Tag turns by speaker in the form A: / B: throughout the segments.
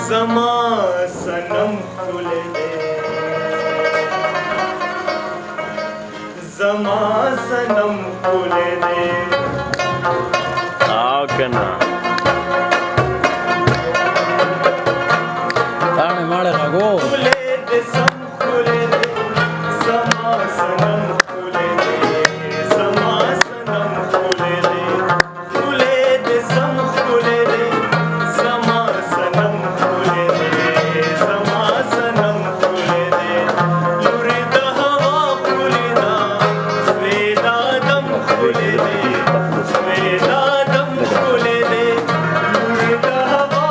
A: زما سنم ښکلی دی زما سنم ښکلی دی
B: او کنه
C: تاڼې ماړه غږو
A: ښکلی دی سم ښکلی دی زما سنم ښکلی دی زما سنم ښکلی دی ښکلی دی سم ښکلی دی زما سنم ښکلی دی زما سنم ښکلی دی لورې د هوا ښکلې ده سوی د آدم ښکلی دی سوی د آدم ښکلی دی لورې د هوا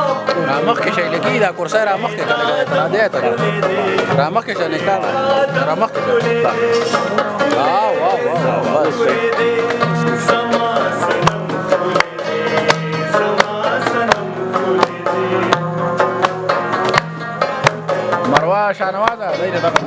C: را مخکې شئ لګي دا کورسۍ را مخکې که را دی ته را مخکې شه نږدې را مخکې شه واو واو واو بس
A: زما سنم ښکلی دی زما سنم ښکلی دی
C: مروه شاهنوازه دی د دغه